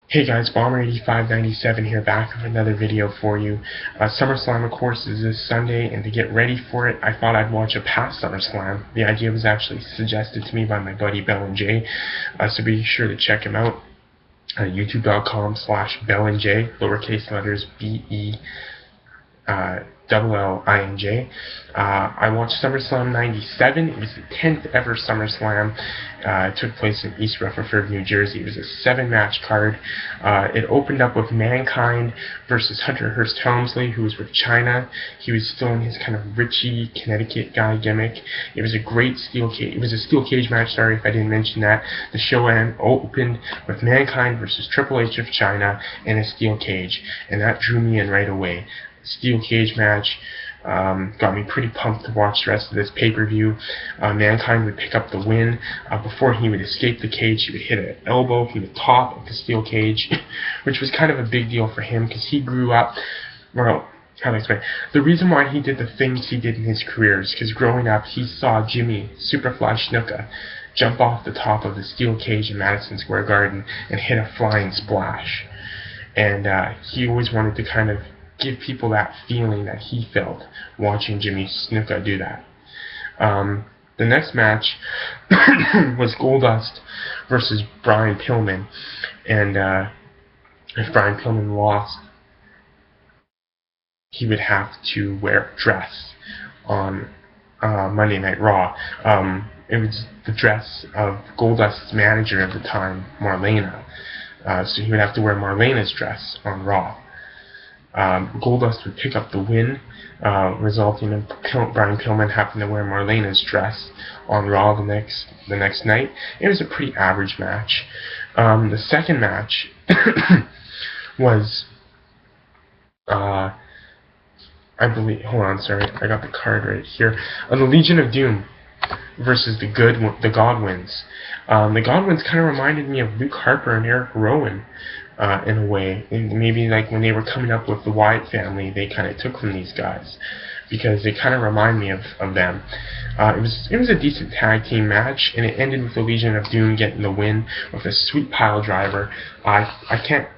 Hey guys, Bomber8597 here, back with another video for you. SummerSlam, of course, is this Sunday, and to get ready for it, I thought I'd watch a past SummerSlam. The idea was actually suggested to me by my buddy Bell&J, so be sure to check him out. YouTube.com/Bell&J, lowercase letters B-E LLINJ. I watched SummerSlam 97. It was the 10th ever SummerSlam. It took place in East Rutherford, New Jersey. It was a 7-match card. It opened up with Mankind versus Hunter Hearst Helmsley, who was with China. He was still in his kind of Richie, Connecticut guy gimmick. It was a great steel cage. It was a steel cage match, sorry if I didn't mention that. The show opened with Mankind versus Triple H of China in a steel cage, and that drew me in right away. Steel cage match got me pretty pumped to watch the rest of this pay-per-view. Mankind would pick up the win. Before he would escape the cage, he would hit an elbow from the top of the steel cage, which was kind of a big deal for him because he grew up, well, how do I explain? The reason why he did the things he did in his career is because growing up he saw Jimmy Superfly Snuka jump off the top of the steel cage in Madison Square Garden and hit a flying splash. And he always wanted to kind of give people that feeling that he felt watching Jimmy Snuka do that. The next match was Goldust versus Brian Pillman, and if Brian Pillman lost, he would have to wear a dress on Monday Night Raw. It was the dress of Goldust's manager at the time, Marlena, so he would have to wear Marlena's dress on Raw. Goldust would pick up the win, resulting in Brian Pillman having to wear Marlena's dress on Raw the next night. It was a pretty average match. The second match was, I believe, hold on, sorry, I got the card right here. The Legion of Doom versus the Godwins. The Godwins kind of reminded me of Luke Harper and Eric Rowan. In a way, and maybe like when they were coming up with the Wyatt family, they kind of took from these guys because they kind of remind me of them. It was a decent tag team match, and it ended with the Legion of Doom getting the win with a sweet pile driver. I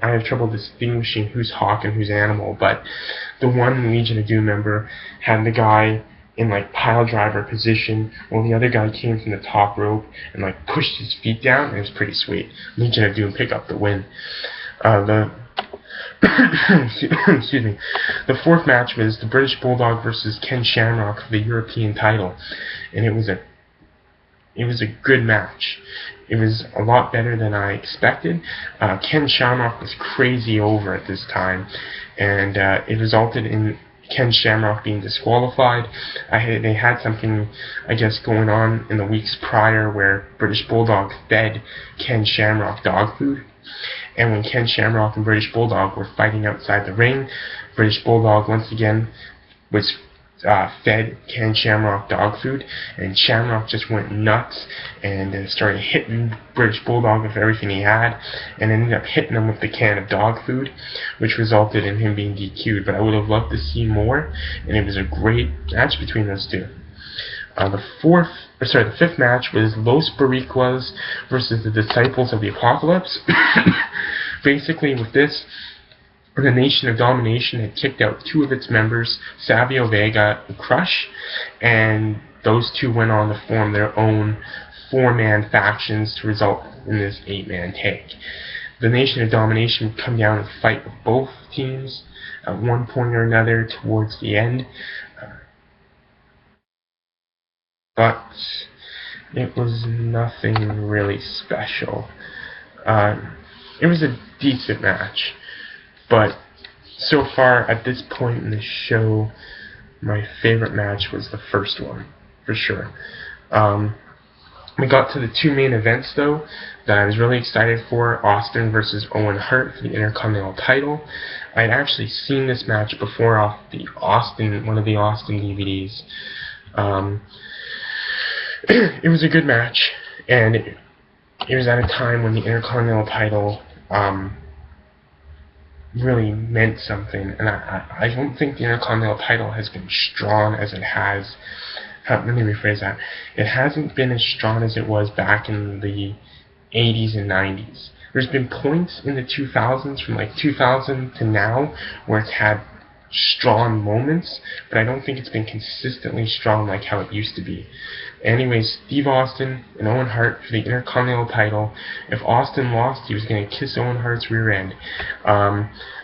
have trouble distinguishing who's Hawk and who's Animal, but the one Legion of Doom member had the guy in like pile driver position, while the other guy came from the top rope and like pushed his feet down. It was pretty sweet. Legion of Doom pick up the win. Excuse me. The fourth match was the British Bulldog versus Ken Shamrock for the European title, and it was a good match. It was a lot better than I expected. Ken Shamrock was crazy over at this time, and it resulted in Ken Shamrock being disqualified. They had something, I guess, going on in the weeks prior where British Bulldog fed Ken Shamrock dog food. And when Ken Shamrock and British Bulldog were fighting outside the ring, British Bulldog once again was fed Ken Shamrock dog food, and Shamrock just went nuts and started hitting British Bulldog with everything he had, and ended up hitting him with the can of dog food, which resulted in him being DQ'd. But I would have loved to see more, and it was a great match between those two. The fifth match was Los Boricuas versus the Disciples of the Apocalypse. Basically, with this, the Nation of Domination had kicked out 2 of its members, Savio Vega and Crush, and those 2 went on to form their own 4-man factions to result in this 8-man tag. The Nation of Domination would come down and fight with both teams at one point or another towards the end. But it was nothing really special. It was a decent match, but so far at this point in the show, my favorite match was the first one, for sure. We got to the 2 main events, though, that I was really excited for: Austin versus Owen Hart for the Intercontinental title. I had actually seen this match before off one of the Austin DVDs. It was a good match, and it was at a time when the Intercontinental title really meant something, and I don't think the Intercontinental title has been strong as it has. Let me rephrase that. It hasn't been as strong as it was back in the 80s and 90s. there's been points in the 2000s, from like 2000 to now, where it's had strong moments, but I don't think it's been consistently strong like how it used to be. Anyways, Steve Austin and Owen Hart for the Intercontinental title. If Austin lost, he was going to kiss Owen Hart's rear end.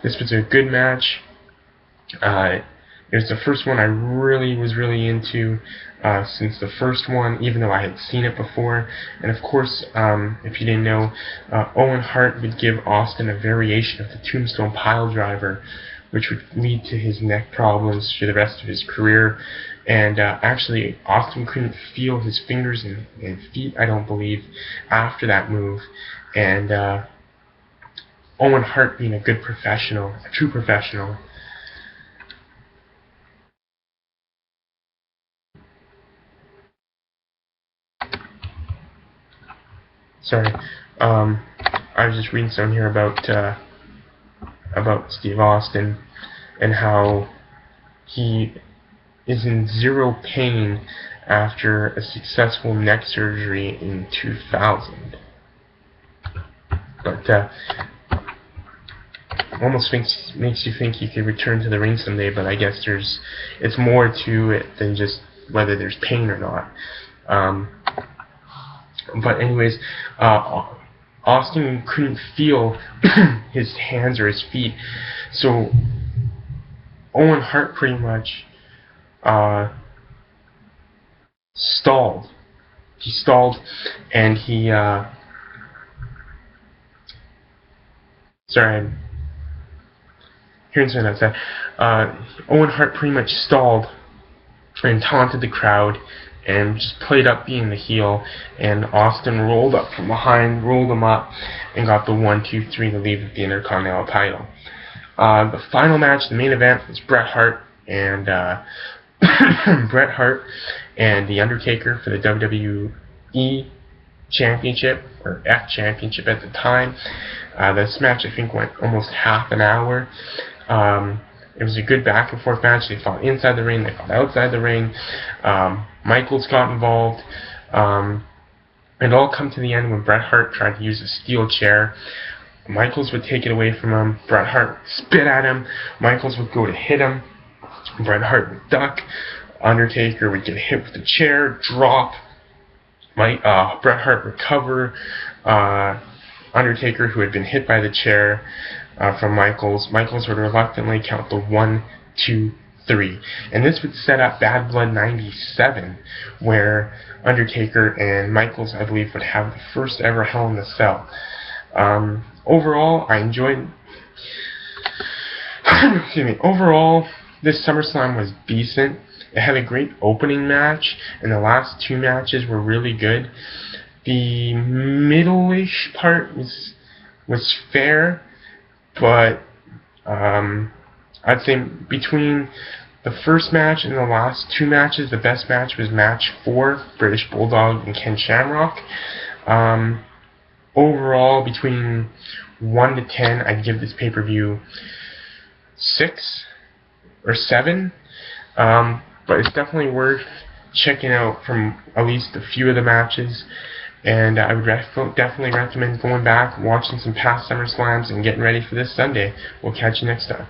This was a good match. It was the first one I really was into since the first one, even though I had seen it before. And of course, if you didn't know, Owen Hart would give Austin a variation of the Tombstone Piledriver, which would lead to his neck problems for the rest of his career. And actually, Austin couldn't feel his fingers and feet, I don't believe, after that move. And Owen Hart, being a good professional, a true professional, sorry, I was just reading something here about Steve Austin and how he is in zero pain after a successful neck surgery in 2000. But almost makes you think he could return to the ring someday, but I guess it's more to it than just whether there's pain or not. But anyways, Austin couldn't feel his hands or his feet, so Owen Hart pretty much stalled. He stalled, and he sorry, I'm hearing something outside. Owen Hart pretty much stalled and taunted the crowd and just played up being the heel, and Austin rolled up from behind, rolled him up, and got the 1-2-3 to leave with the Intercontinental title. The final match, the main event, was Bret Hart and Bret Hart and The Undertaker for the WWE Championship, or F Championship at the time. This match, I think, went almost half an hour. It was a good back and forth match. They fought inside the ring, they fought outside the ring. Michaels got involved. It all come to the end when Bret Hart tried to use a steel chair. Michaels would take it away from him. Bret Hart would spit at him. Michaels would go to hit him. Bret Hart would duck. Undertaker would get hit with the chair, drop. Bret Hart recover. Undertaker, who had been hit by the chair from Michaels would reluctantly count the 1-2-3. And this would set up Bad Blood 97, where Undertaker and Michaels, I believe, would have the first ever Hell in a Cell. Overall, I enjoyed... excuse me. Overall, this SummerSlam was decent. It had a great opening match, and the last two matches were really good. The middle-ish part was fair, but I'd say between the first match and the last two matches, the best match was match 4, British Bulldog and Ken Shamrock. Overall, between 1 to 10, I'd give this pay-per-view 6 or 7. But it's definitely worth checking out from at least a few of the matches. And I would definitely recommend going back, watching some past SummerSlams, and getting ready for this Sunday. We'll catch you next time.